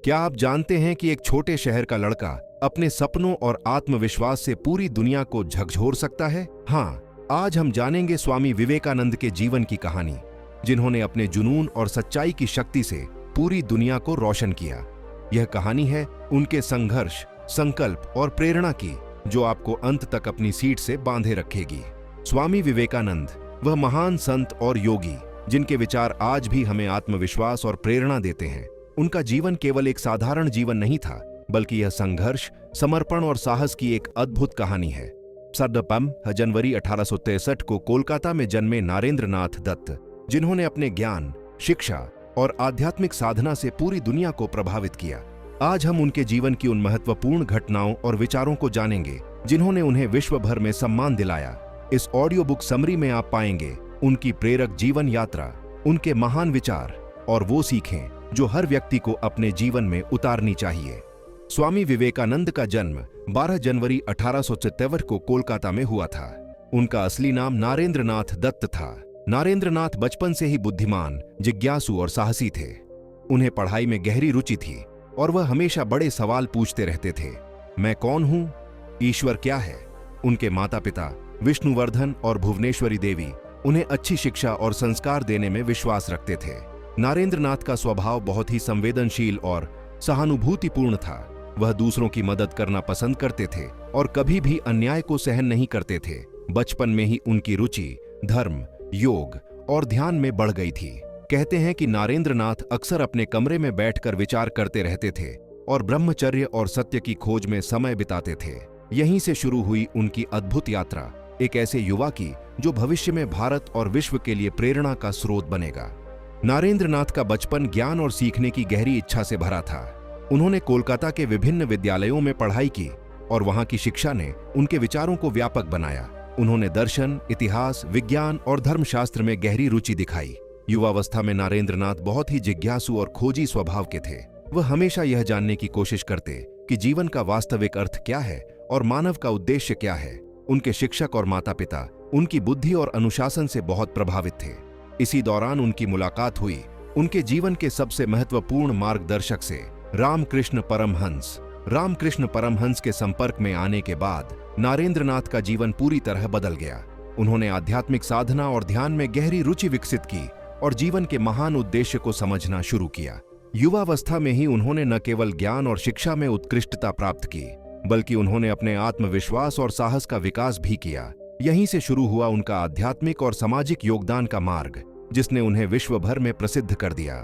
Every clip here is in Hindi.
क्या आप जानते हैं कि एक छोटे शहर का लड़का अपने सपनों और आत्मविश्वास से पूरी दुनिया को झकझोर सकता है? हाँ, आज हम जानेंगे स्वामी विवेकानंद के जीवन की कहानी, जिन्होंने अपने जुनून और सच्चाई की शक्ति से पूरी दुनिया को रोशन किया। यह कहानी है उनके संघर्ष, संकल्प और प्रेरणा की, जो आपको अंत तक अपनी सीट से बांधे रखेगी। स्वामी विवेकानंद, वह महान संत और योगी जिनके विचार आज भी हमें आत्मविश्वास और प्रेरणा देते हैं। उनका जीवन केवल एक साधारण जीवन नहीं था, बल्कि यह संघर्ष, समर्पण और साहस की एक अद्भुत कहानी है। 7 जनवरी 1863 को कोलकाता में जन्मे नरेंद्र नाथ दत्त, जिन्होंने अपने ज्ञान, शिक्षा और आध्यात्मिक साधना से पूरी दुनिया को प्रभावित किया। आज हम उनके जीवन की उन महत्वपूर्ण घटनाओं और विचारों को जानेंगे जिन्होंने उन्हें विश्व भर में सम्मान दिलाया। इस ऑडियो बुक समरी में आप पाएंगे उनकी प्रेरक जीवन यात्रा, उनके महान विचार और वो सीखें जो हर व्यक्ति को अपने जीवन में उतारनी चाहिए। स्वामी विवेकानंद का जन्म 12 जनवरी 1873 को कोलकाता में हुआ था। उनका असली नाम नरेंद्र नाथ दत्त था। नरेंद्र नाथ बचपन से ही बुद्धिमान, जिज्ञासु और साहसी थे। उन्हें पढ़ाई में गहरी रुचि थी और वह हमेशा बड़े सवाल पूछते रहते थे। मैं कौन हूं? ईश्वर क्या है? उनके माता पिता विष्णुवर्धन और भुवनेश्वरी देवी उन्हें अच्छी शिक्षा और संस्कार देने में विश्वास रखते थे। नरेंद्र नाथ का स्वभाव बहुत ही संवेदनशील और सहानुभूतिपूर्ण था। वह दूसरों की मदद करना पसंद करते थे और कभी भी अन्याय को सहन नहीं करते थे। बचपन में ही उनकी रुचि धर्म, योग और ध्यान में बढ़ गई थी। कहते हैं कि नरेंद्र नाथ अक्सर अपने कमरे में बैठकर विचार करते रहते थे और ब्रह्मचर्य और सत्य की खोज में समय बिताते थे। यहीं से शुरू हुई उनकी अद्भुत यात्रा, एक ऐसे युवा की जो भविष्य में भारत और विश्व के लिए प्रेरणा का स्रोत बनेगा। नरेंद्र नाथ का बचपन ज्ञान और सीखने की गहरी इच्छा से भरा था। उन्होंने कोलकाता के विभिन्न विद्यालयों में पढ़ाई की और वहां की शिक्षा ने उनके विचारों को व्यापक बनाया। उन्होंने दर्शन, इतिहास, विज्ञान और धर्मशास्त्र में गहरी रुचि दिखाई। युवावस्था में नरेंद्र नाथ बहुत ही जिज्ञासु और खोजी स्वभाव के थे। वह हमेशा यह जानने की कोशिश करते कि जीवन का वास्तविक अर्थ क्या है और मानव का उद्देश्य क्या है। उनके शिक्षक और माता पिता उनकी बुद्धि और अनुशासन से बहुत प्रभावित थे। इसी दौरान उनकी मुलाकात हुई उनके जीवन के सबसे महत्वपूर्ण मार्गदर्शक से, रामकृष्ण परमहंस। रामकृष्ण परमहंस के संपर्क में आने के बाद नरेंद्र नाथ का जीवन पूरी तरह बदल गया। उन्होंने आध्यात्मिक साधना और ध्यान में गहरी रुचि विकसित की और जीवन के महान उद्देश्य को समझना शुरू किया। युवावस्था में ही उन्होंने न केवल ज्ञान और शिक्षा में उत्कृष्टता प्राप्त की, बल्कि उन्होंने अपने आत्मविश्वास और साहस का विकास भी किया। यहीं से शुरू हुआ उनका आध्यात्मिक और सामाजिक योगदान का मार्ग, जिसने उन्हें विश्व भर में प्रसिद्ध कर दिया।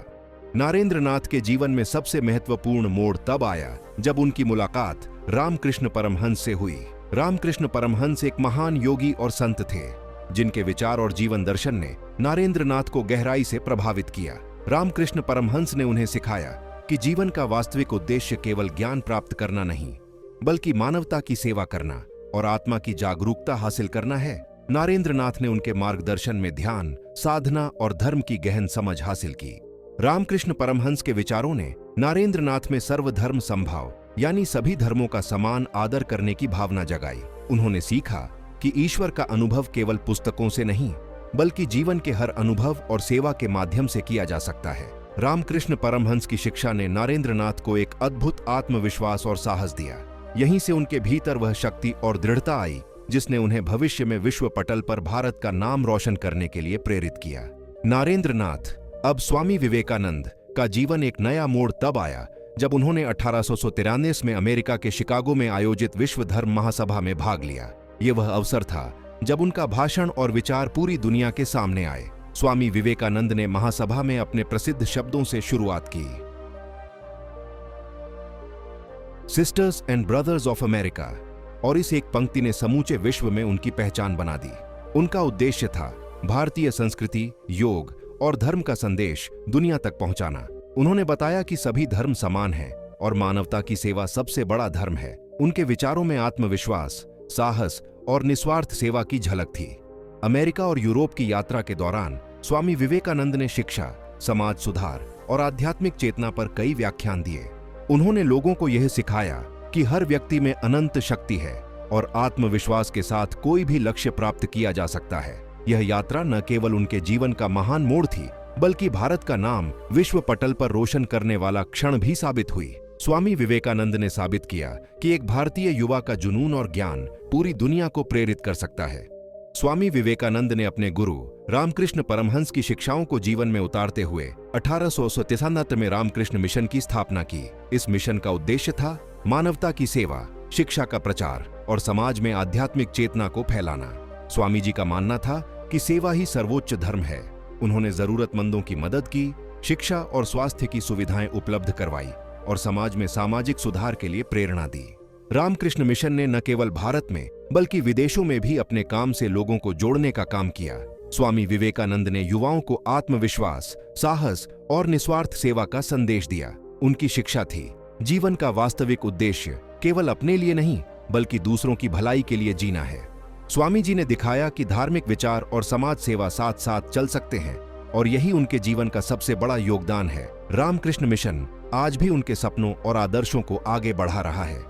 नरेंद्र नाथ के जीवन में सबसे महत्वपूर्ण मोड़ तब आया जब उनकी मुलाकात रामकृष्ण परमहंस से हुई। रामकृष्ण परमहंस एक महान योगी और संत थे, जिनके विचार और जीवन दर्शन ने नरेंद्र नाथ को गहराई से प्रभावित किया। रामकृष्ण परमहंस ने उन्हें सिखाया कि जीवन का वास्तविक उद्देश्य केवल ज्ञान प्राप्त करना नहीं, बल्कि मानवता की सेवा करना और आत्मा की जागरूकता हासिल करना है। नरेंद्र नाथ ने उनके मार्गदर्शन में ध्यान, साधना और धर्म की गहन समझ हासिल की। रामकृष्ण परमहंस के विचारों ने नरेंद्र नाथ में सर्वधर्म समभाव, यानी सभी धर्मों का समान आदर करने की भावना जगाई। उन्होंने सीखा कि ईश्वर का अनुभव केवल पुस्तकों से नहीं, बल्कि जीवन के हर अनुभव और सेवा के माध्यम से किया जा सकता है। रामकृष्ण परमहंस की शिक्षा ने नरेंद्र नाथ को एक अद्भुत आत्मविश्वास और साहस दिया। यहीं से उनके भीतर वह शक्ति और दृढ़ता आई जिसने उन्हें भविष्य में विश्व पटल पर भारत का नाम रोशन करने के लिए प्रेरित किया। नरेंद्र नाथ, अब स्वामी विवेकानंद, का जीवन एक नया मोड़ तब आया जब उन्होंने 1893 में अमेरिका के शिकागो में आयोजित विश्व धर्म महासभा में भाग लिया। ये वह अवसर था जब उनका भाषण और विचार पूरी दुनिया के सामने आए। स्वामी विवेकानंद ने महासभा में अपने प्रसिद्ध शब्दों से शुरुआत की, sisters and brothers of America, और इस एक पंक्ति ने समूचे विश्व में उनकी पहचान बना दी। उनका उद्देश्य था भारतीय संस्कृति, योग और धर्म का संदेश दुनिया तक पहुंचाना। उन्होंने बताया कि सभी धर्म समान हैं और मानवता की सेवा सबसे बड़ा धर्म है। उनके विचारों में आत्मविश्वास, साहस और निस्वार्थ सेवा की झलक थी। अमेरिका और यूरोप की यात्रा के दौरान स्वामी विवेकानंद ने शिक्षा, समाज सुधार और आध्यात्मिक चेतना पर कई व्याख्यान दिए। उन्होंने लोगों को यह सिखाया कि हर व्यक्ति में अनंत शक्ति है और आत्मविश्वास के साथ कोई भी लक्ष्य प्राप्त किया जा सकता है। यह यात्रा न केवल उनके जीवन का महान मोड़ थी, बल्कि भारत का नाम विश्व पटल पर रोशन करने वाला क्षण भी साबित हुई। स्वामी विवेकानंद ने साबित किया कि एक भारतीय युवा का जुनून और ज्ञान पूरी दुनिया को प्रेरित कर सकता है। स्वामी विवेकानंद ने अपने गुरु रामकृष्ण परमहंस की शिक्षाओं को जीवन में उतारते हुए 1897 में रामकृष्ण मिशन की स्थापना की। इस मिशन का उद्देश्य था मानवता की सेवा, शिक्षा का प्रचार और समाज में आध्यात्मिक चेतना को फैलाना। स्वामी जी का मानना था कि सेवा ही सर्वोच्च धर्म है। उन्होंने जरूरतमंदों की मदद की, शिक्षा और स्वास्थ्य की सुविधाएं उपलब्ध करवाई और समाज में सामाजिक सुधार के लिए प्रेरणा दी। रामकृष्ण मिशन ने न केवल भारत में बल्कि विदेशों में भी अपने काम से लोगों को जोड़ने का काम किया। स्वामी विवेकानंद ने युवाओं को आत्मविश्वास, साहस और निस्वार्थ सेवा का संदेश दिया। उनकी शिक्षा थी, जीवन का वास्तविक उद्देश्य केवल अपने लिए नहीं बल्कि दूसरों की भलाई के लिए जीना है। स्वामी जी ने दिखाया कि धार्मिक विचार और समाज सेवा साथ साथ चल सकते हैं और यही उनके जीवन का सबसे बड़ा योगदान है। रामकृष्ण मिशन आज भी उनके सपनों और आदर्शों को आगे बढ़ा रहा है।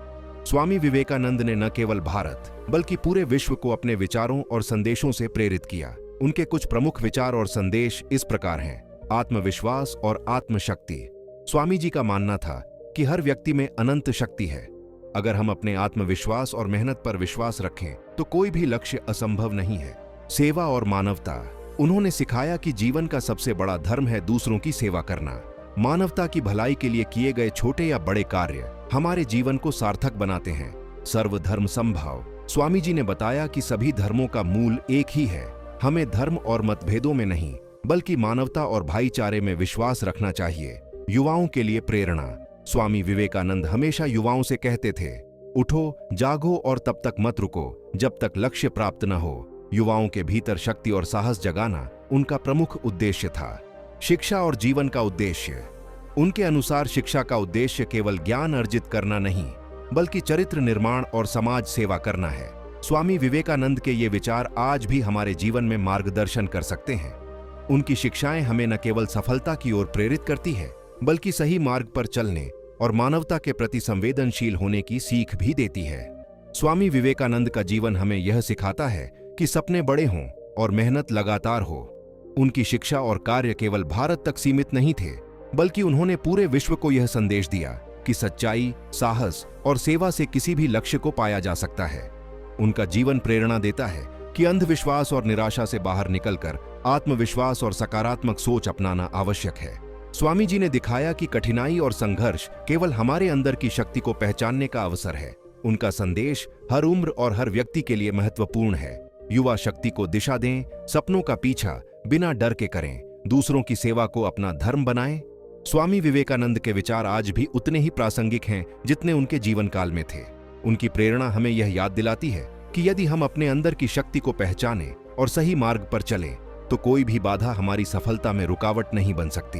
स्वामी विवेकानंद ने न केवल भारत बल्कि पूरे विश्व को अपने विचारों और संदेशों से प्रेरित किया। उनके कुछ प्रमुख विचार और संदेश इस प्रकार हैं। आत्मविश्वास और आत्मशक्ति। स्वामी जी का मानना था कि हर व्यक्ति में अनंत शक्ति है। अगर हम अपने आत्मविश्वास और मेहनत पर विश्वास रखें तो कोई भी लक्ष्य असंभव नहीं है। सेवा और मानवता। उन्होंने सिखाया कि जीवन का सबसे बड़ा धर्म है दूसरों की सेवा करना। मानवता की भलाई के लिए किए गए छोटे या बड़े कार्य हमारे जीवन को सार्थक बनाते हैं। सर्वधर्म समभाव। स्वामी जी ने बताया कि सभी धर्मों का मूल एक ही है। हमें धर्म और मतभेदों में नहीं बल्कि मानवता और भाईचारे में विश्वास रखना चाहिए। युवाओं के लिए प्रेरणा। स्वामी विवेकानंद हमेशा युवाओं से कहते थे, उठो, जागो और तब तक मत रुको जब तक लक्ष्य प्राप्त न हो। युवाओं के भीतर शक्ति और साहस जगाना उनका प्रमुख उद्देश्य था। शिक्षा और जीवन का उद्देश्य। उनके अनुसार शिक्षा का उद्देश्य केवल ज्ञान अर्जित करना नहीं बल्कि चरित्र निर्माण और समाज सेवा करना है। स्वामी विवेकानंद के ये विचार आज भी हमारे जीवन में मार्गदर्शन कर सकते हैं। उनकी शिक्षाएं हमें न केवल सफलता की ओर प्रेरित करती है बल्कि सही मार्ग पर चलने और मानवता के प्रति संवेदनशील होने की सीख भी देती है। स्वामी विवेकानंद का जीवन हमें यह सिखाता है कि सपने बड़े हों और मेहनत लगातार हो। उनकी शिक्षा और कार्य केवल भारत तक सीमित नहीं थे बल्कि उन्होंने पूरे विश्व को यह संदेश दिया कि सच्चाई, साहस और सेवा से किसी भी लक्ष्य को पाया जा सकता है। उनका जीवन प्रेरणा देता है कि अंधविश्वास और निराशा से बाहर निकलकर आत्मविश्वास और सकारात्मक सोच अपनाना आवश्यक है। स्वामी जी ने दिखाया कि कठिनाई और संघर्ष केवल हमारे अंदर की शक्ति को पहचानने का अवसर है। उनका संदेश हर उम्र और हर व्यक्ति के लिए महत्वपूर्ण है। युवा शक्ति को दिशा दें, सपनों का पीछा बिना डर के करें, दूसरों की सेवा को अपना धर्म बनाएं। स्वामी विवेकानंद के विचार आज भी उतने ही प्रासंगिक हैं जितने उनके जीवन काल में थे। उनकी प्रेरणा हमें यह याद दिलाती है कि यदि हम अपने अंदर की शक्ति को पहचानें और सही मार्ग पर चलें तो कोई भी बाधा हमारी सफलता में रुकावट नहीं बन सकती।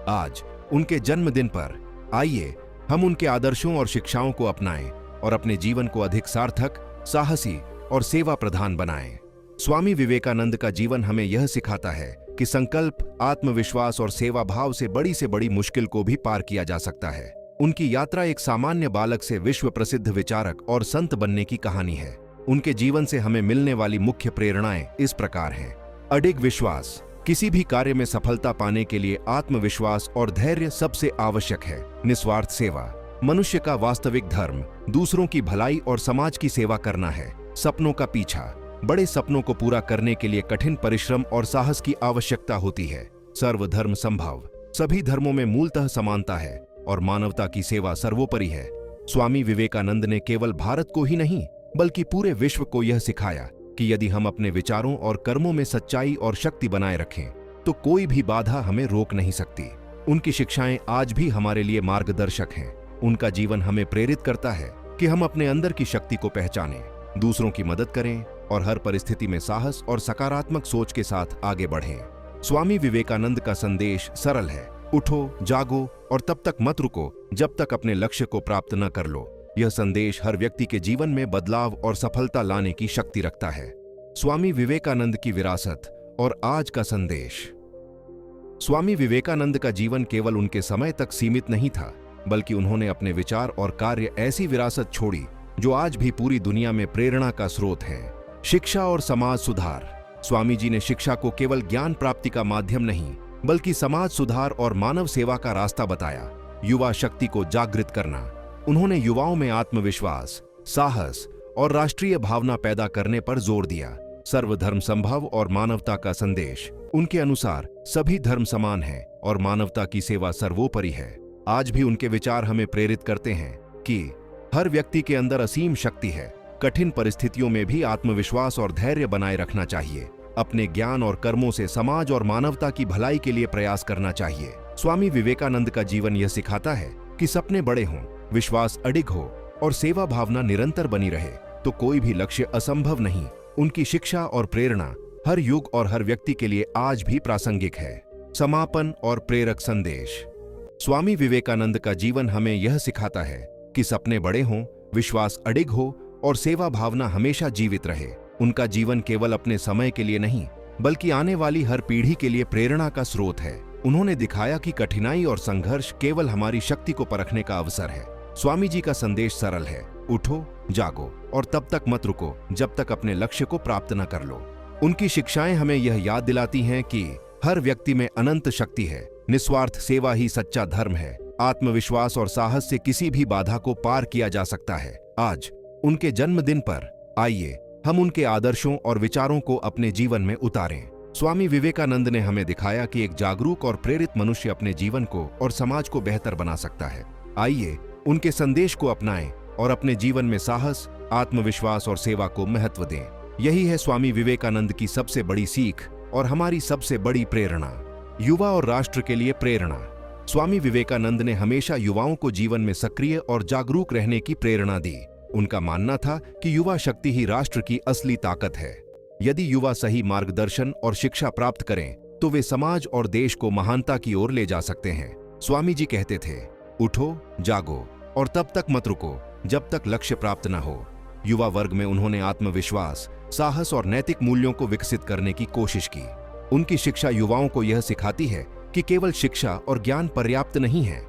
आज उनके जन्मदिन पर आइए हम उनके आदर्शों और शिक्षाओं को अपनाएं और अपने जीवन को अधिक सार्थक, साहसी और सेवा प्रधान बनाएं। स्वामी विवेकानंद का जीवन हमें यह सिखाता है कि संकल्प, आत्मविश्वास और सेवा भाव से बड़ी मुश्किल को भी पार किया जा सकता है। उनकी यात्रा एक सामान्य बालक से विश्व प्रसिद्ध विचारक और संत बनने की कहानी है। उनके जीवन से हमें मिलने वाली मुख्य प्रेरणाएं इस प्रकार हैं। अडिग विश्वास। किसी भी कार्य में सफलता पाने के लिए आत्मविश्वास और धैर्य सबसे आवश्यक है। निस्वार्थ सेवा। मनुष्य का वास्तविक धर्म दूसरों की भलाई और समाज की सेवा करना है। सपनों का पीछा। बड़े सपनों को पूरा करने के लिए कठिन परिश्रम और साहस की आवश्यकता होती है। सर्वधर्म समभाव। सभी धर्मों में मूलतः समानता है और मानवता की सेवा सर्वोपरि है। स्वामी विवेकानंद ने केवल भारत को ही नहीं बल्कि पूरे विश्व को यह सिखाया कि यदि हम अपने विचारों और कर्मों में सच्चाई और शक्ति बनाए रखें तो कोई भी बाधा हमें रोक नहीं सकती। उनकी शिक्षाएं आज भी हमारे लिए मार्गदर्शक हैं। उनका जीवन हमें प्रेरित करता है कि हम अपने अंदर की शक्ति को पहचानें, दूसरों की मदद करें और हर परिस्थिति में साहस और सकारात्मक सोच के साथ आगे बढ़ें। स्वामी विवेकानंद का संदेश सरल है। उठो, जागो और तब तक मत रुको जब तक अपने लक्ष्य को प्राप्त न कर लो। यह संदेश हर व्यक्ति के जीवन में बदलाव और सफलता लाने की शक्ति रखता है। स्वामी विवेकानंद की विरासत और आज का संदेश। स्वामी विवेकानंद का जीवन केवल उनके समय तक सीमित नहीं था बल्कि उन्होंने अपने विचार और कार्य ऐसी विरासत छोड़ी जो आज भी पूरी दुनिया में प्रेरणा का स्रोत है। शिक्षा और समाज सुधार। स्वामी जी ने शिक्षा को केवल ज्ञान प्राप्ति का माध्यम नहीं बल्कि समाज सुधार और मानव सेवा का रास्ता बताया। युवा शक्ति को जागृत करना। उन्होंने युवाओं में आत्मविश्वास, साहस और राष्ट्रीय भावना पैदा करने पर जोर दिया। सर्वधर्म संभव और मानवता का संदेश। उनके अनुसार सभी धर्म समान हैं और मानवता की सेवा सर्वोपरि है। आज भी उनके विचार हमें प्रेरित करते हैं कि हर व्यक्ति के अंदर असीम शक्ति है। कठिन परिस्थितियों में भी आत्मविश्वास और धैर्य बनाए रखना चाहिए। अपने ज्ञान और कर्मों से समाज और मानवता की भलाई के लिए प्रयास करना चाहिए। स्वामी विवेकानंद का जीवन यह सिखाता है कि सपने बड़े हों, विश्वास अडिग हो और सेवा भावना निरंतर बनी रहे तो कोई भी लक्ष्य असंभव नहीं। उनकी शिक्षा और प्रेरणा हर युग और हर व्यक्ति के लिए आज भी प्रासंगिक है। समापन और प्रेरक संदेश। स्वामी विवेकानंद का जीवन हमें यह सिखाता है कि सपने बड़े हों, विश्वास अडिग हो और सेवा भावना हमेशा जीवित रहे। उनका जीवन केवल अपने समय के लिए नहीं बल्कि आने वाली हर पीढ़ी के लिए प्रेरणा का स्रोत है। उन्होंने दिखाया कि कठिनाई और संघर्ष केवल हमारी शक्ति को परखने का अवसर है। स्वामी जी का संदेश सरल है, उठो, जागो और तब तक मत रुको जब तक अपने लक्ष्य को प्राप्त न कर लो। उनकी शिक्षाएं हमें यह याद दिलाती हैं कि हर व्यक्ति में अनंत शक्ति है। निस्वार्थ सेवा ही सच्चा धर्म है। आत्मविश्वास और साहस से किसी भी बाधा को पार किया जा सकता है। आज उनके जन्मदिन पर आइए हम उनके आदर्शों और विचारों को अपने जीवन में उतारें। स्वामी विवेकानंद ने हमें दिखाया कि एक जागरूक और प्रेरित मनुष्य अपने जीवन को और समाज को बेहतर बना सकता है। आइए उनके संदेश को अपनाएं और अपने जीवन में साहस, आत्मविश्वास और सेवा को महत्व दें। यही है स्वामी विवेकानंद की सबसे बड़ी सीख और हमारी सबसे बड़ी प्रेरणा। युवा और राष्ट्र के लिए प्रेरणा। स्वामी विवेकानंद ने हमेशा युवाओं को जीवन में सक्रिय और जागरूक रहने की प्रेरणा दी। उनका मानना था कि युवा शक्ति ही राष्ट्र की असली ताकत है। यदि युवा सही मार्गदर्शन और शिक्षा प्राप्त करें तो वे समाज और देश को महानता की ओर ले जा सकते हैं। स्वामी जी कहते थे, उठो, जागो और तब तक मत रुको जब तक लक्ष्य प्राप्त न हो। युवा वर्ग में उन्होंने आत्मविश्वास, साहस और नैतिक मूल्यों को विकसित करने की कोशिश की। उनकी शिक्षा युवाओं को यह सिखाती है कि केवल शिक्षा और ज्ञान पर्याप्त नहीं है।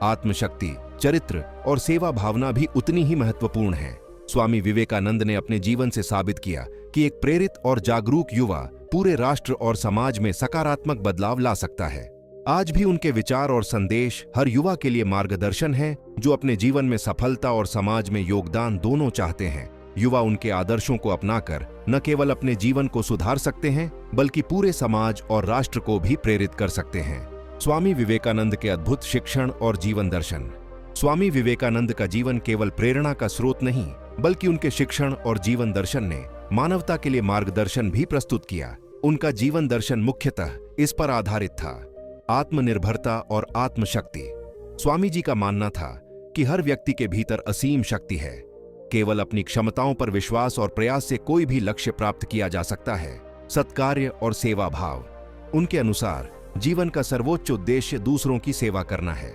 आत्मशक्ति, चरित्र और सेवा भावना भी उतनी ही महत्वपूर्ण है। स्वामी विवेकानंद ने अपने जीवन से साबित किया कि एक प्रेरित और जागरूक युवा पूरे राष्ट्र और समाज में सकारात्मक बदलाव ला सकता है। आज भी उनके विचार और संदेश हर युवा के लिए मार्गदर्शन है जो अपने जीवन में सफलता और समाज में योगदान दोनों चाहते हैं। युवा उनके आदर्शों को अपनाकर न केवल अपने जीवन को सुधार सकते हैं बल्कि पूरे समाज और राष्ट्र को भी प्रेरित कर सकते हैं। स्वामी विवेकानंद के अद्भुत शिक्षण और जीवन दर्शन। स्वामी विवेकानंद का जीवन केवल प्रेरणा का स्रोत नहीं बल्कि उनके शिक्षण और जीवन दर्शन ने मानवता के लिए मार्गदर्शन भी प्रस्तुत किया। उनका जीवन दर्शन मुख्यतः इस पर आधारित था, आत्मनिर्भरता और आत्मशक्ति। स्वामी जी का मानना था कि हर व्यक्ति के भीतर असीम शक्ति है। केवल अपनी क्षमताओं पर विश्वास और प्रयास से कोई भी लक्ष्य प्राप्त किया जा सकता है। सत्कार्य और सेवा भाव। उनके अनुसार जीवन का सर्वोच्च उद्देश्य दूसरों की सेवा करना है।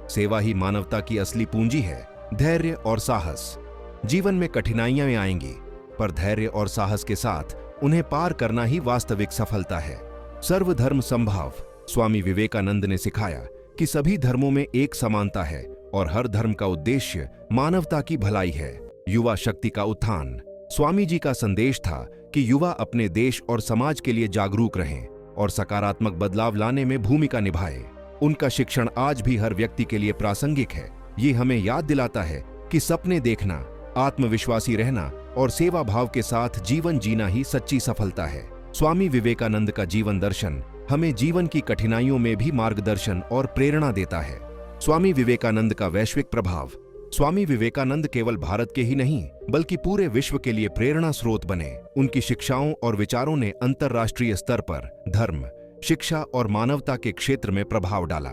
सेवा ही मानवता की असली पूंजी है। धैर्य और साहस। जीवन में कठिनाइयां आएंगी पर धैर्य और साहस के साथ उन्हें पार करना ही वास्तविक सफलता है। सर्वधर्म संभाव। स्वामी विवेकानंद ने सिखाया कि सभी धर्मों में एक समानता है और हर धर्म का उद्देश्य मानवता की भलाई है। युवा शक्ति का उत्थान। स्वामी जी का संदेश था कि युवा अपने देश और समाज के लिए जागरूक रहें और सकारात्मक बदलाव लाने में भूमिका निभाए। उनका शिक्षण आज भी हर व्यक्ति के लिए प्रासंगिक है। ये हमें याद दिलाता है कि सपने देखना, आत्मविश्वासी रहना और सेवा भाव के साथ जीवन जीना ही सच्ची सफलता है। स्वामी विवेकानंद का जीवन दर्शन हमें जीवन की कठिनाइयों में भी मार्गदर्शन और प्रेरणा देता है। स्वामी विवेकानंद का वैश्विक प्रभाव। स्वामी विवेकानंद केवल भारत के ही नहीं बल्कि पूरे विश्व के लिए प्रेरणा स्रोत बने। उनकी शिक्षाओं और विचारों ने अंतर्राष्ट्रीय स्तर पर धर्म, शिक्षा और मानवता के क्षेत्र में प्रभाव डाला।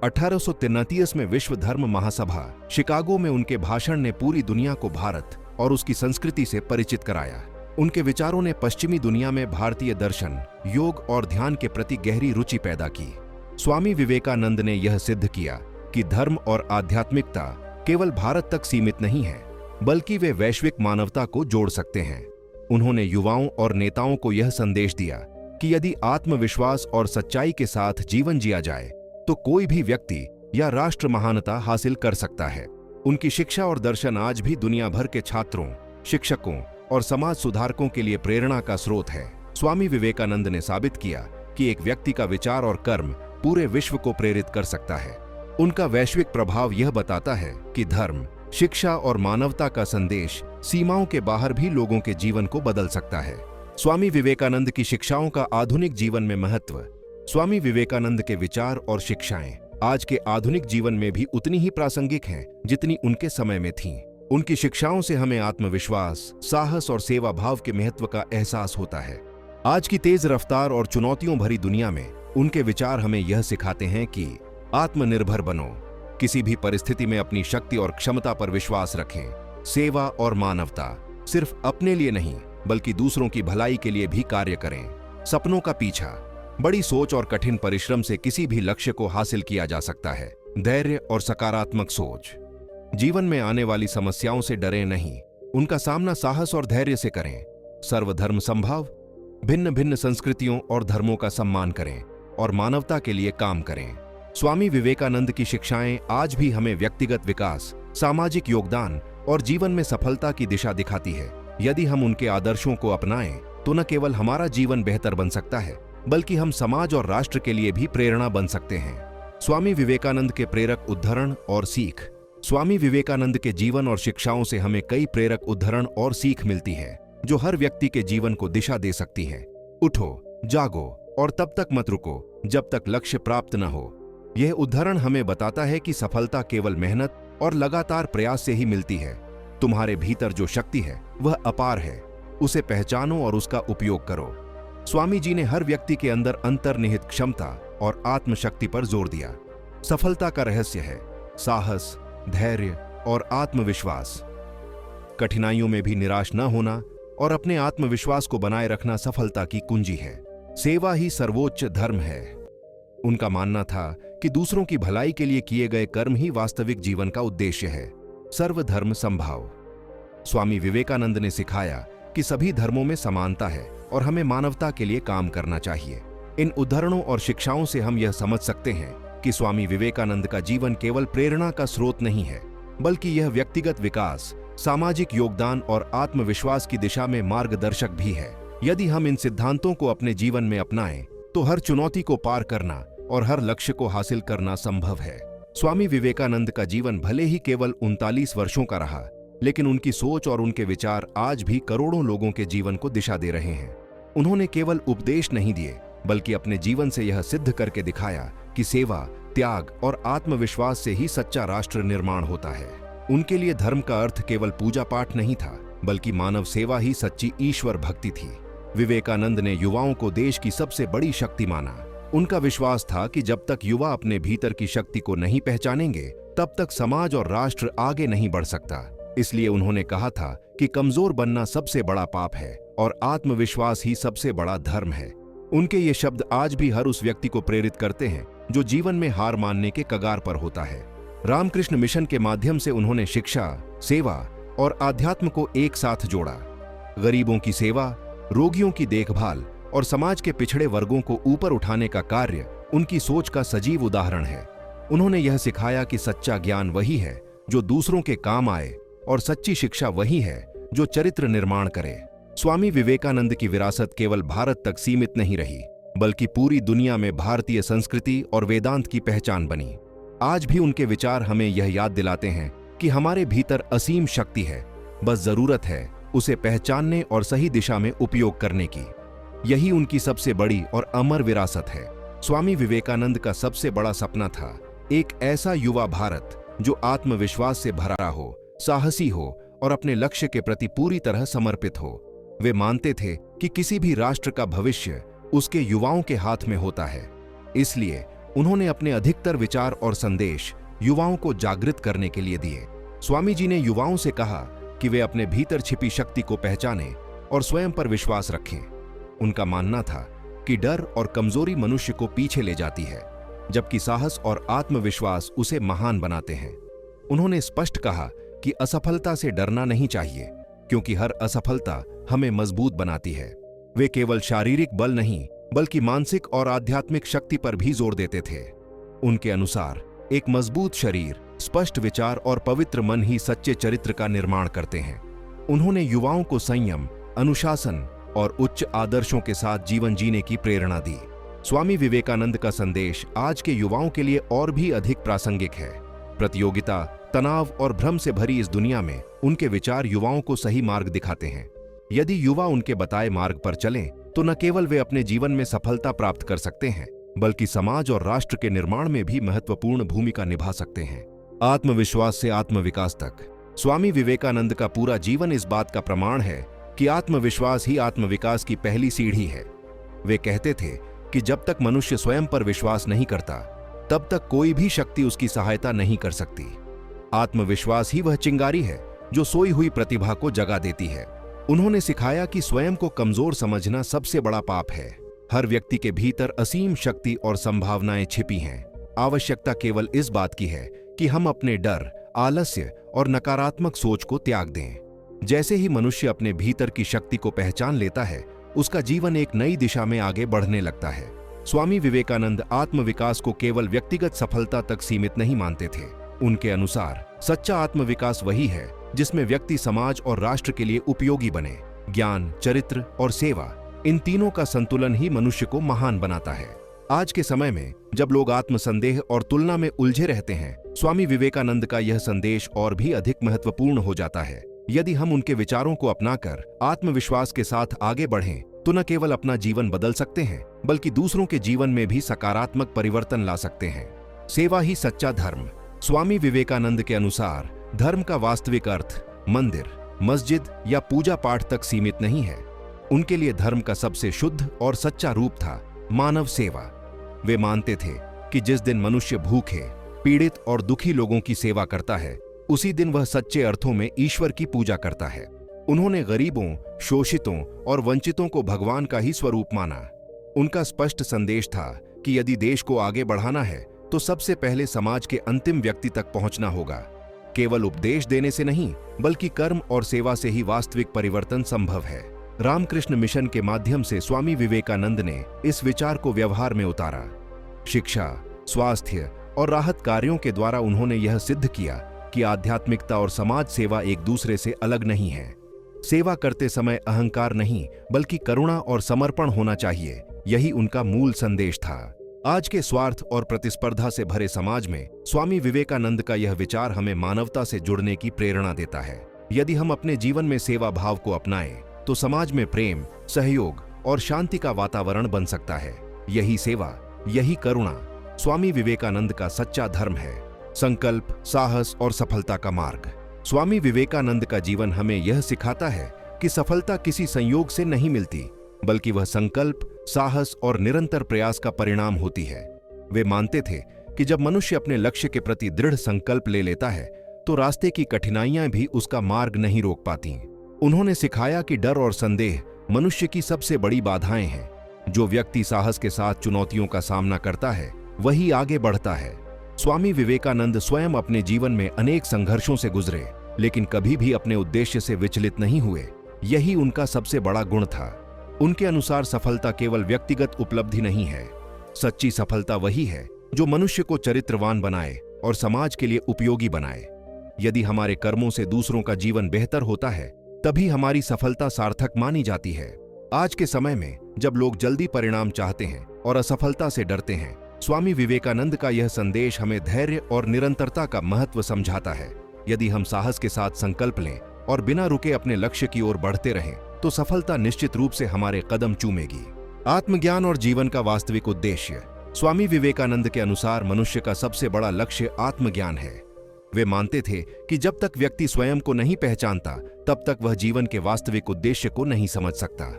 1833 में विश्व धर्म महासभा शिकागो में उनके भाषण ने पूरी दुनिया को भारत और उसकी संस्कृति से परिचित कराया। उनके विचारों ने पश्चिमी दुनिया में भारतीय दर्शन, योग और ध्यान के प्रति गहरी रुचि पैदा की। स्वामी विवेकानंद ने यह सिद्ध किया कि धर्म और आध्यात्मिकता केवल भारत तक सीमित नहीं है बल्कि वे वैश्विक मानवता को जोड़ सकते हैं। उन्होंने युवाओं और नेताओं को यह संदेश दिया कि यदि आत्मविश्वास और सच्चाई के साथ जीवन जिया जाए तो कोई भी व्यक्ति या राष्ट्र महानता हासिल कर सकता है। उनकी शिक्षा और दर्शन आज भी दुनिया भर के छात्रों, शिक्षकों और समाज सुधारकों के लिए प्रेरणा का स्रोत है। स्वामी विवेकानंद ने साबित किया कि एक व्यक्ति का विचार और कर्म पूरे विश्व को प्रेरित कर सकता है। उनका वैश्विक प्रभाव यह बताता है कि धर्म, शिक्षा और मानवता का संदेश सीमाओं के बाहर भी लोगों के जीवन को बदल सकता है। स्वामी विवेकानंद की शिक्षाओं का आधुनिक जीवन में महत्व। स्वामी विवेकानंद के विचार और शिक्षाएं आज के आधुनिक जीवन में भी उतनी ही प्रासंगिक हैं जितनी उनके समय में थीं। उनकी शिक्षाओं से हमें आत्मविश्वास, साहस और सेवा भाव के महत्व का एहसास होता है। आज की तेज रफ्तार और चुनौतियों भरी दुनिया में उनके विचार हमें यह सिखाते हैं कि आत्मनिर्भर बनो, किसी भी परिस्थिति में अपनी शक्ति और क्षमता पर विश्वास रखें, सेवा और मानवता, सिर्फ अपने लिए नहीं बल्कि दूसरों की भलाई के लिए भी कार्य करें। सपनों का पीछा, बड़ी सोच और कठिन परिश्रम से किसी भी लक्ष्य को हासिल किया जा सकता है। धैर्य और सकारात्मक सोच, जीवन में आने वाली समस्याओं से डरें नहीं, उनका सामना साहस और धैर्य से करें। सर्वधर्म संभाव, भिन्न भिन्न संस्कृतियों और धर्मों का सम्मान करें और मानवता के लिए काम करें। स्वामी विवेकानंद की शिक्षाएं आज भी हमें व्यक्तिगत विकास, सामाजिक योगदान और जीवन में सफलता की दिशा दिखाती है। यदि हम उनके आदर्शों को अपनाएं तो न केवल हमारा जीवन बेहतर बन सकता है बल्कि हम समाज और राष्ट्र के लिए भी प्रेरणा बन सकते हैं। स्वामी विवेकानंद के प्रेरक उद्धरण और सीख। स्वामी विवेकानंद के जीवन और शिक्षाओं से हमें कई प्रेरक उद्धरण और सीख मिलती है जो हर व्यक्ति के जीवन को दिशा दे सकती है। उठो, जागो और तब तक मत रुको जब तक लक्ष्य प्राप्त न हो। यह उद्धरण हमें बताता है कि सफलता केवल मेहनत और लगातार प्रयास से ही मिलती है। तुम्हारे भीतर जो शक्ति है वह अपार है, उसे पहचानो और उसका उपयोग करो। स्वामी जी ने हर व्यक्ति के अंदर अंतर्निहित क्षमता और आत्मशक्ति पर जोर दिया। सफलता का रहस्य है साहस, धैर्य और आत्मविश्वास। कठिनाइयों में भी निराश न होना और अपने आत्मविश्वास को बनाए रखना सफलता की कुंजी है। सेवा ही सर्वोच्च धर्म है। उनका मानना था कि दूसरों की भलाई के लिए किए गए कर्म ही वास्तविक जीवन का उद्देश्य है। सर्वधर्म संभाव। स्वामी विवेकानंद ने सिखाया कि सभी धर्मों में समानता है और हमें मानवता के लिए काम करना चाहिए। इन उद्धरणों और शिक्षाओं से हम यह समझ सकते हैं कि स्वामी विवेकानंद का जीवन केवल प्रेरणा का स्रोत नहीं है बल्कि यह व्यक्तिगत विकास, सामाजिक योगदान और आत्मविश्वास की दिशा में मार्गदर्शक भी है। यदि हम इन सिद्धांतों को अपने जीवन में अपनाएं तो हर चुनौती को पार करना और हर लक्ष्य को हासिल करना संभव है। स्वामी विवेकानंद का जीवन भले ही केवल 39 वर्षों का रहा, लेकिन उनकी सोच और उनके विचार आज भी करोड़ों लोगों के जीवन को दिशा दे रहे हैं। उन्होंने केवल उपदेश नहीं दिए बल्कि अपने जीवन से यह सिद्ध करके दिखाया कि सेवा, त्याग और आत्मविश्वास से ही सच्चा राष्ट्र निर्माण होता है। उनके लिए धर्म का अर्थ केवल पूजा पाठ नहीं था बल्कि मानव सेवा ही सच्ची ईश्वर भक्ति थी। विवेकानंद ने युवाओं को देश की सबसे बड़ी शक्ति माना। उनका विश्वास था कि जब तक युवा अपने भीतर की शक्ति को नहीं पहचानेंगे तब तक समाज और राष्ट्र आगे नहीं बढ़ सकता। इसलिए उन्होंने कहा था कि कमजोर बनना सबसे बड़ा पाप है और आत्मविश्वास ही सबसे बड़ा धर्म है। उनके ये शब्द आज भी हर उस व्यक्ति को प्रेरित करते हैं जो जीवन में हार मानने के कगार पर होता है। रामकृष्ण मिशन के माध्यम से उन्होंने शिक्षा, सेवा और आध्यात्म को एक साथ जोड़ा। गरीबों की सेवा, रोगियों की देखभाल और समाज के पिछड़े वर्गों को ऊपर उठाने का कार्य उनकी सोच का सजीव उदाहरण है। उन्होंने यह सिखाया कि सच्चा ज्ञान वही है जो दूसरों के काम आए और सच्ची शिक्षा वही है जो चरित्र निर्माण करे। स्वामी विवेकानंद की विरासत केवल भारत तक सीमित नहीं रही बल्कि पूरी दुनिया में भारतीय संस्कृति और वेदांत की पहचान बनी। आज भी उनके विचार हमें यह याद दिलाते हैं कि हमारे भीतर असीम शक्ति है, बस जरूरत है उसे पहचानने और सही दिशा में उपयोग करने की। यही उनकी सबसे बड़ी और अमर विरासत है। स्वामी विवेकानंद का सबसे बड़ा सपना था एक ऐसा युवा भारत जो आत्मविश्वास से भरा हो, साहसी हो और अपने लक्ष्य के प्रति पूरी तरह समर्पित हो। वे मानते थे कि किसी भी राष्ट्र का भविष्य उसके युवाओं के हाथ में होता है। इसलिए उन्होंने अपने अधिकतर विचार और संदेश युवाओं को जागृत करने के लिए दिए। स्वामी जी ने युवाओं से कहा कि वे अपने भीतर छिपी शक्ति को पहचानें और स्वयं पर विश्वास रखें। उनका मानना था कि डर और कमजोरी मनुष्य को पीछे ले जाती है, जबकि साहस और आत्मविश्वास उसे महान बनाते हैं। उन्होंने स्पष्ट कहा कि असफलता से डरना नहीं चाहिए, क्योंकि हर असफलता हमें मजबूत बनाती है। वे केवल शारीरिक बल नहीं बल्कि मानसिक और आध्यात्मिक शक्ति पर भी जोर देते थे। उनके अनुसार एक मजबूत शरीर, स्पष्ट विचार और पवित्र मन ही सच्चे चरित्र का निर्माण करते हैं। उन्होंने युवाओं को संयम, अनुशासन और उच्च आदर्शों के साथ जीवन जीने की प्रेरणा दी। स्वामी विवेकानंद का संदेश आज के युवाओं के लिए और भी अधिक प्रासंगिक है। प्रतियोगिता, तनाव और भ्रम से भरी इस दुनिया में उनके विचार युवाओं को सही मार्ग दिखाते हैं। यदि युवा उनके बताए मार्ग पर चलें, तो न केवल वे अपने जीवन में सफलता प्राप्त कर सकते हैं, बल्कि समाज और राष्ट्र के निर्माण में भी महत्वपूर्ण भूमिका निभा सकते हैं। आत्मविश्वास से आत्मविकास तक स्वामी विवेकानंद का पूरा जीवन इस बात का प्रमाण है कि आत्मविश्वास ही आत्मविकास की पहली सीढ़ी है। वे कहते थे कि जब तक मनुष्य स्वयं पर विश्वास नहीं करता, तब तक कोई भी शक्ति उसकी सहायता नहीं कर सकती। आत्मविश्वास ही वह चिंगारी है जो सोई हुई प्रतिभा को जगा देती है। उन्होंने सिखाया कि स्वयं को कमजोर समझना सबसे बड़ा पाप है। हर व्यक्ति के भीतर असीम शक्ति और संभावनाएं छिपी हैं। आवश्यकता केवल इस बात की है कि हम अपने डर, आलस्य और नकारात्मक सोच को त्याग दें। जैसे ही मनुष्य अपने भीतर की शक्ति को पहचान लेता है, उसका जीवन एक नई दिशा में आगे बढ़ने लगता है। स्वामी विवेकानंद आत्मविकास को केवल व्यक्तिगत सफलता तक सीमित नहीं मानते थे। उनके अनुसार सच्चा आत्मविकास वही है जिसमें व्यक्ति समाज और राष्ट्र के लिए उपयोगी बने। ज्ञान, चरित्र और सेवा, इन तीनों का संतुलन ही मनुष्य को महान बनाता है। आज के समय में जब लोग आत्मसंदेह और तुलना में उलझे रहते हैं, स्वामी विवेकानंद का यह संदेश और भी अधिक महत्वपूर्ण हो जाता है। यदि हम उनके विचारों को अपनाकर आत्मविश्वास के साथ आगे बढ़ें, तो न केवल अपना जीवन बदल सकते हैं, बल्कि दूसरों के जीवन में भी सकारात्मक परिवर्तन ला सकते हैं। सेवा ही सच्चा धर्म। स्वामी विवेकानंद के अनुसार धर्म का वास्तविक अर्थ मंदिर, मस्जिद या पूजा पाठ तक सीमित नहीं है। उनके लिए धर्म का सबसे शुद्ध और सच्चा रूप था मानव सेवा। वे मानते थे कि जिस दिन मनुष्य भूखे, पीड़ित और दुखी लोगों की सेवा करता है, उसी दिन वह सच्चे अर्थों में ईश्वर की पूजा करता है। उन्होंने गरीबों, शोषितों और वंचितों को भगवान का ही स्वरूप माना। उनका स्पष्ट संदेश था कि यदि देश को आगे बढ़ाना है, तो सबसे पहले समाज के अंतिम व्यक्ति तक पहुंचना होगा। केवल उपदेश देने से नहीं, बल्कि कर्म और सेवा से ही वास्तविक परिवर्तन संभव है। रामकृष्ण मिशन के माध्यम से स्वामी विवेकानंद ने इस विचार को व्यवहार में उतारा। शिक्षा, स्वास्थ्य और राहत कार्यों के द्वारा उन्होंने यह सिद्ध किया कि आध्यात्मिकता और समाज सेवा एक दूसरे से अलग नहीं है। सेवा करते समय अहंकार नहीं, बल्कि करुणा और समर्पण होना चाहिए। यही उनका मूल संदेश था। आज के स्वार्थ और प्रतिस्पर्धा से भरे समाज में स्वामी विवेकानंद का यह विचार हमें मानवता से जुड़ने की प्रेरणा देता है। यदि हम अपने जीवन में सेवा भाव को अपनाएं, तो समाज में प्रेम, सहयोग और शांति का वातावरण बन सकता है। यही सेवा, यही करुणा स्वामी विवेकानंद का सच्चा धर्म है। संकल्प, साहस और सफलता का मार्ग। स्वामी विवेकानंद का जीवन हमें यह सिखाता है कि सफलता किसी संयोग से नहीं मिलती, बल्कि वह संकल्प, साहस और निरंतर प्रयास का परिणाम होती है। वे मानते थे कि जब मनुष्य अपने लक्ष्य के प्रति दृढ़ संकल्प ले लेता है, तो रास्ते की कठिनाइयां भी उसका मार्ग नहीं रोक पाती। उन्होंने सिखाया कि डर और संदेह मनुष्य की सबसे बड़ी बाधाएं हैं। जो व्यक्ति साहस के साथ चुनौतियों का सामना करता है, वही आगे बढ़ता है। स्वामी विवेकानंद स्वयं अपने जीवन में अनेक संघर्षों से गुजरे, लेकिन कभी भी अपने उद्देश्य से विचलित नहीं हुए। यही उनका सबसे बड़ा गुण था। उनके अनुसार सफलता केवल व्यक्तिगत उपलब्धि नहीं है। सच्ची सफलता वही है जो मनुष्य को चरित्रवान बनाए और समाज के लिए उपयोगी बनाए। यदि हमारे कर्मों से दूसरों का जीवन बेहतर होता है, तभी हमारी सफलता सार्थक मानी जाती है। आज के समय में जब लोग जल्दी परिणाम चाहते हैं और असफलता से डरते हैं, स्वामी विवेकानंद का यह संदेश हमें धैर्य और निरंतरता का महत्व समझाता है। यदि हम साहस के साथ संकल्प लें और बिना रुके अपने लक्ष्य की ओर बढ़ते रहें, तो सफलता निश्चित रूप से हमारे कदम चूमेगी। आत्मज्ञान और जीवन का वास्तविक उद्देश्य। स्वामी विवेकानंद के अनुसार मनुष्य का सबसे बड़ा लक्ष्य आत्मज्ञान है। वे मानते थे कि जब तक व्यक्ति स्वयं को नहीं पहचानता, तब तक वह जीवन के वास्तविक उद्देश्य को नहीं समझ सकता।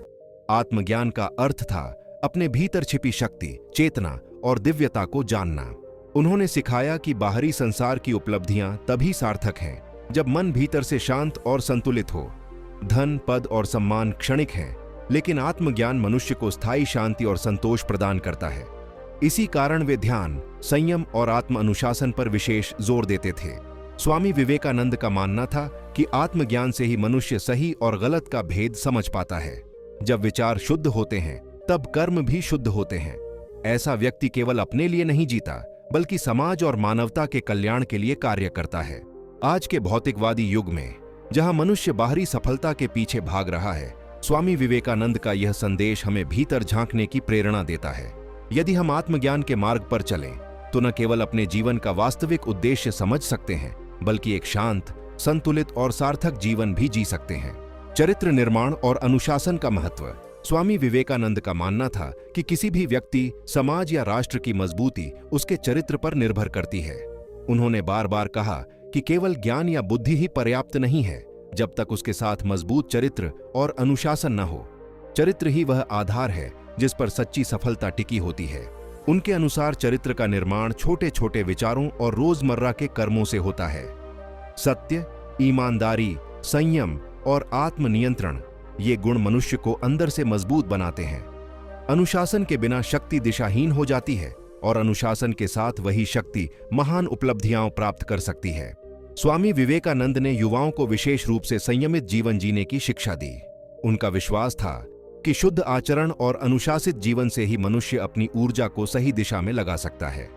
आत्मज्ञान का अर्थ था अपने भीतर छिपी शक्ति, चेतना और दिव्यता को जानना। उन्होंने सिखाया कि बाहरी संसार की उपलब्धियां तभी सार्थक हैं जब मन भीतर से शांत और संतुलित हो। धन, पद और सम्मान क्षणिक हैं, लेकिन आत्मज्ञान मनुष्य को स्थायी शांति और संतोष प्रदान करता है। इसी कारण वे ध्यान, संयम और आत्म अनुशासन पर विशेष जोर देते थे। स्वामी विवेकानंद का मानना था कि आत्मज्ञान से ही मनुष्य सही और गलत का भेद समझ पाता है। जब विचार शुद्ध होते हैं, तब कर्म भी शुद्ध होते हैं। ऐसा व्यक्ति केवल अपने लिए नहीं जीता, बल्कि समाज और मानवता के कल्याण के लिए कार्य करता है। आज के भौतिकवादी युग में जहां मनुष्य बाहरी सफलता के पीछे भाग रहा है, स्वामी विवेकानंद का यह संदेश हमें भीतर झांकने की प्रेरणा देता है। यदि हम आत्मज्ञान के मार्ग पर चलें तो न केवल अपने जीवन का वास्तविक उद्देश्य समझ सकते हैं, बल्कि एक शांत, संतुलित और सार्थक जीवन भी जी सकते हैं। चरित्र निर्माण और अनुशासन का महत्व। स्वामी विवेकानंद का मानना था कि किसी भी व्यक्ति, समाज या राष्ट्र की मजबूती उसके चरित्र पर निर्भर करती है। उन्होंने बार बार कहा कि केवल ज्ञान या बुद्धि ही पर्याप्त नहीं है जब तक उसके साथ मजबूत चरित्र और अनुशासन न हो। चरित्र ही वह आधार है जिस पर सच्ची सफलता टिकी होती है। उनके अनुसार चरित्र का निर्माण छोटे छोटे विचारों और रोजमर्रा के कर्मों से होता है। सत्य, ईमानदारी, संयम और आत्मनियंत्रण, ये गुण मनुष्य को अंदर से मजबूत बनाते हैं। अनुशासन के बिना शक्ति दिशाहीन हो जाती है और अनुशासन के साथ वही शक्ति महान उपलब्धियां प्राप्त कर सकती है। स्वामी विवेकानंद ने युवाओं को विशेष रूप से संयमित जीवन जीने की शिक्षा दी। उनका विश्वास था कि शुद्ध आचरण और अनुशासित जीवन से ही मनुष्य अपनी ऊर्जा को सही दिशा में लगा सकता है।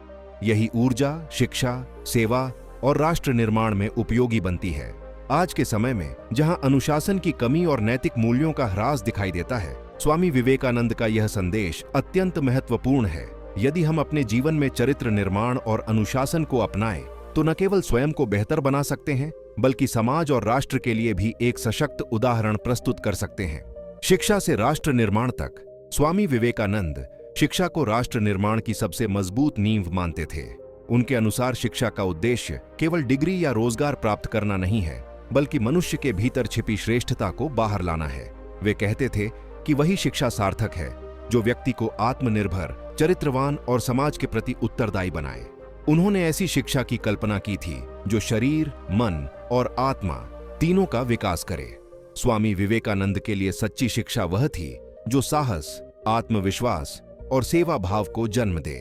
यही ऊर्जा शिक्षा, सेवा और राष्ट्र निर्माण में उपयोगी बनती है। आज के समय में जहां अनुशासन की कमी और नैतिक मूल्यों का ह्रास दिखाई देता है, स्वामी विवेकानंद का यह संदेश अत्यंत महत्वपूर्ण है। यदि हम अपने जीवन में चरित्र निर्माण और अनुशासन को अपनाएं, तो न केवल स्वयं को बेहतर बना सकते हैं, बल्कि समाज और राष्ट्र के लिए भी एक सशक्त उदाहरण प्रस्तुत कर सकते हैं। शिक्षा से राष्ट्र निर्माण तक। स्वामी विवेकानंद शिक्षा को राष्ट्र निर्माण की सबसे मजबूत नींव मानते थे। उनके अनुसार शिक्षा का उद्देश्य केवल डिग्री या रोजगार प्राप्त करना नहीं है, बल्कि मनुष्य के भीतर छिपी श्रेष्ठता को बाहर लाना है। वे कहते थे कि वही शिक्षा सार्थक है जो व्यक्ति को आत्मनिर्भर, चरित्रवान और समाज के प्रति उत्तरदायी बनाए। उन्होंने ऐसी शिक्षा की कल्पना की थी जो शरीर, मन और आत्मा तीनों का विकास करे। स्वामी विवेकानंद के लिए सच्ची शिक्षा वह थी जो साहस, आत्मविश्वास और सेवा भाव को जन्म दे।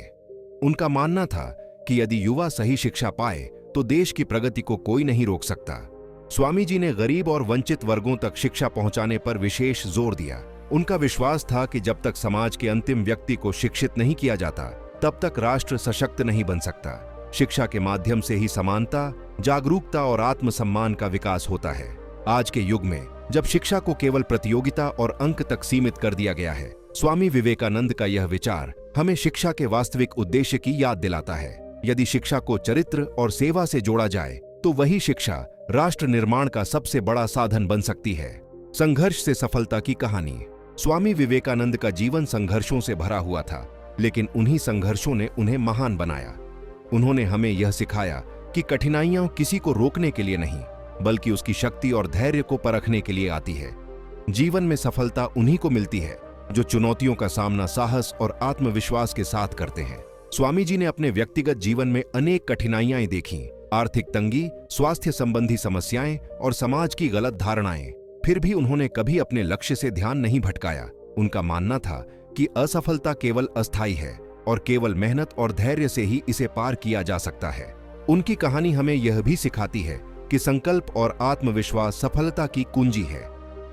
उनका मानना था कि यदि युवा सही शिक्षा पाए तो देश की प्रगति को कोई नहीं रोक सकता। स्वामी जी ने गरीब और वंचित वर्गों तक शिक्षा पहुंचाने पर विशेष जोर दिया। उनका विश्वास था कि जब तक समाज के अंतिम व्यक्ति को शिक्षित नहीं किया जाता, तब तक राष्ट्र सशक्त नहीं बन सकता। शिक्षा के माध्यम से ही समानता, जागरूकता और आत्मसम्मान का विकास होता है। आज के युग में जब शिक्षा को केवल प्रतियोगिता और अंक तक सीमित कर दिया गया है, स्वामी विवेकानंद का यह विचार हमें शिक्षा के वास्तविक उद्देश्य की याद दिलाता है। यदि शिक्षा को चरित्र और सेवा से जोड़ा जाए तो वही शिक्षा राष्ट्र निर्माण का सबसे बड़ा साधन बन सकती है। संघर्ष से सफलता की कहानी। स्वामी विवेकानंद का जीवन संघर्षों से भरा हुआ था, लेकिन उन्हीं संघर्षों ने उन्हें महान बनाया। उन्होंने हमें यह सिखाया कि कठिनाइयां किसी को रोकने के लिए नहीं, बल्कि उसकी शक्ति और धैर्य को परखने के लिए आती है। जीवन में सफलता उन्हीं को मिलती है जो चुनौतियों का सामना साहस और आत्मविश्वास के साथ करते हैं। स्वामी जी ने अपने व्यक्तिगत जीवन में अनेक कठिनाइयां देखीं, आर्थिक तंगी, स्वास्थ्य संबंधी समस्याएं और समाज की गलत धारणाएं। फिर भी उन्होंने कभी अपने लक्ष्य से ध्यान नहीं भटकाया। उनका मानना था कि असफलता केवल अस्थायी है और केवल मेहनत और धैर्य से ही इसे पार किया जा सकता है। उनकी कहानी हमें यह भी सिखाती है कि संकल्प और आत्मविश्वास सफलता की कुंजी है।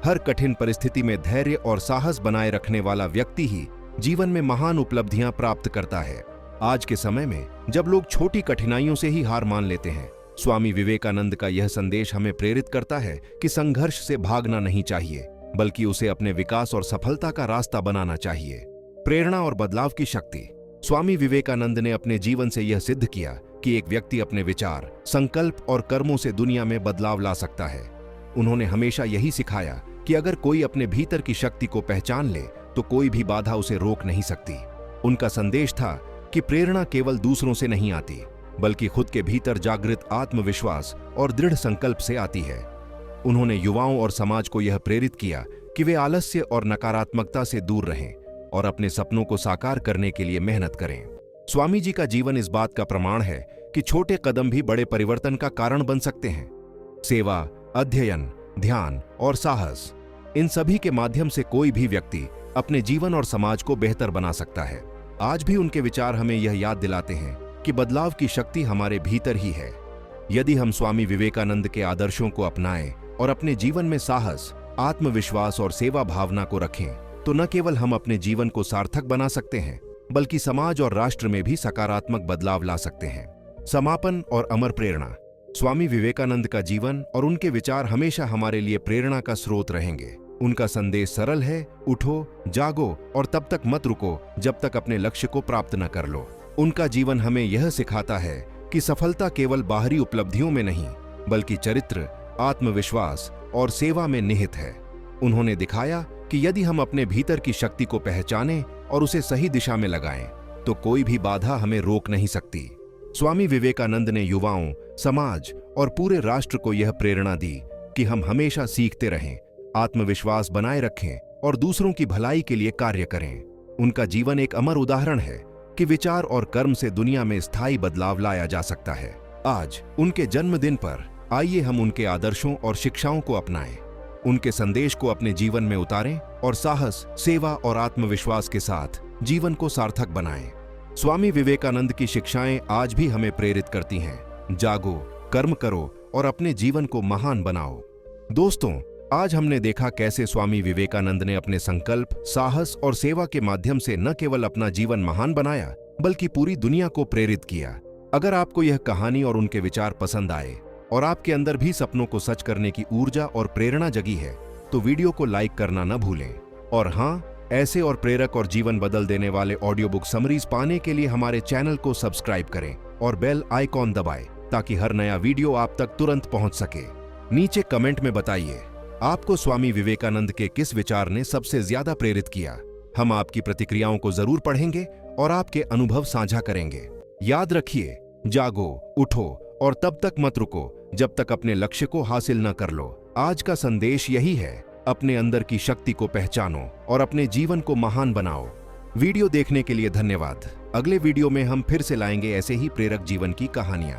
हर कठिन परिस्थिति में धैर्य और साहस बनाए रखने वाला व्यक्ति ही जीवन में महान उपलब्धियां प्राप्त करता है। आज के समय में जब लोग छोटी कठिनाइयों से ही हार मान लेते हैं, स्वामी विवेकानंद का यह संदेश हमें प्रेरित करता है कि संघर्ष से भागना नहीं चाहिए, बल्कि उसे अपने विकास और सफलता का रास्ता बनाना चाहिए। प्रेरणा और बदलाव की शक्ति। स्वामी विवेकानंद ने अपने जीवन से यह सिद्ध किया कि एक व्यक्ति अपने विचार, संकल्प और कर्मों से दुनिया में बदलाव ला सकता है। उन्होंने हमेशा यही सिखाया कि अगर कोई अपने भीतर की शक्ति को पहचान ले तो कोई भी बाधा उसे रोक नहीं सकती। उनका संदेश था कि प्रेरणा केवल दूसरों से नहीं आती, बल्कि खुद के भीतर जागृत आत्मविश्वास और दृढ़ संकल्प से आती है। उन्होंने युवाओं और समाज को यह प्रेरित किया कि वे आलस्य और नकारात्मकता से दूर रहें और अपने सपनों को साकार करने के लिए मेहनत करें। स्वामी जी का जीवन इस बात का प्रमाण है कि छोटे कदम भी बड़े परिवर्तन का कारण बन सकते हैं। सेवा, अध्ययन, ध्यान और साहस, इन सभी के माध्यम से कोई भी व्यक्ति अपने जीवन और समाज को बेहतर बना सकता है। आज भी उनके विचार हमें यह याद दिलाते हैं कि बदलाव की शक्ति हमारे भीतर ही है। यदि हम स्वामी विवेकानंद के आदर्शों को अपनाएं और अपने जीवन में साहस, आत्मविश्वास और सेवा भावना को रखें, तो न केवल हम अपने जीवन को सार्थक बना सकते हैं, बल्कि समाज और राष्ट्र में भी सकारात्मक बदलाव ला सकते हैं। समापन और अमर प्रेरणा। स्वामी विवेकानंद का जीवन और उनके विचार हमेशा हमारे लिए प्रेरणा का स्रोत रहेंगे। उनका संदेश सरल है, उठो, जागो और तब तक मत रुको जब तक अपने लक्ष्य को प्राप्त न कर लो। उनका जीवन हमें यह सिखाता है कि सफलता केवल बाहरी उपलब्धियों में नहीं, बल्कि चरित्र, आत्मविश्वास और सेवा में निहित है। उन्होंने दिखाया कि यदि हम अपने भीतर की शक्ति को पहचानें और उसे सही दिशा में लगाएं, तो कोई भी बाधा हमें रोक नहीं सकती। स्वामी विवेकानंद ने युवाओं, समाज और पूरे राष्ट्र को यह प्रेरणा दी कि हम हमेशा सीखते रहें, आत्मविश्वास बनाए रखें और दूसरों की भलाई के लिए कार्य करें। उनका जीवन एक अमर उदाहरण है कि विचार और कर्म से दुनिया में स्थायी बदलाव लाया जा सकता है। आज उनके जन्मदिन पर आइए हम उनके आदर्शों और शिक्षाओं को अपनाएं, उनके संदेश को अपने जीवन में उतारें और साहस, सेवा और आत्मविश्वास के साथ जीवन को सार्थक बनाएं। स्वामी विवेकानंद की शिक्षाएं आज भी हमें प्रेरित करती हैं। जागो, कर्म करो और अपने जीवन को महान बनाओ। दोस्तों, आज हमने देखा कैसे स्वामी विवेकानंद ने अपने संकल्प, साहस और सेवा के माध्यम से न केवल अपना जीवन महान बनाया, बल्कि पूरी दुनिया को प्रेरित किया। अगर आपको यह कहानी और उनके विचार पसंद आए और आपके अंदर भी सपनों को सच करने की ऊर्जा और प्रेरणा जगी है, तो वीडियो को लाइक करना न भूलें। और हाँ, ऐसे और प्रेरक और जीवन बदल देने वाले ऑडियो बुक समरीज पाने के लिए हमारे चैनल को सब्सक्राइब करें और बेल आइकॉन दबाएं, ताकि हर नया वीडियो आप तक तुरंत पहुंच सके। नीचे कमेंट में बताइए, आपको स्वामी विवेकानंद के किस विचार ने सबसे ज्यादा प्रेरित किया। हम आपकी प्रतिक्रियाओं को जरूर पढ़ेंगे और आपके अनुभव साझा करेंगे। याद रखिए, जागो, उठो और तब तक मत रुको जब तक अपने लक्ष्य को हासिल न कर लो। आज का संदेश यही है, अपने अंदर की शक्ति को पहचानो और अपने जीवन को महान बनाओ। वीडियो देखने के लिए धन्यवाद। अगले वीडियो में हम फिर से लाएंगे ऐसे ही प्रेरक जीवन की कहानियां।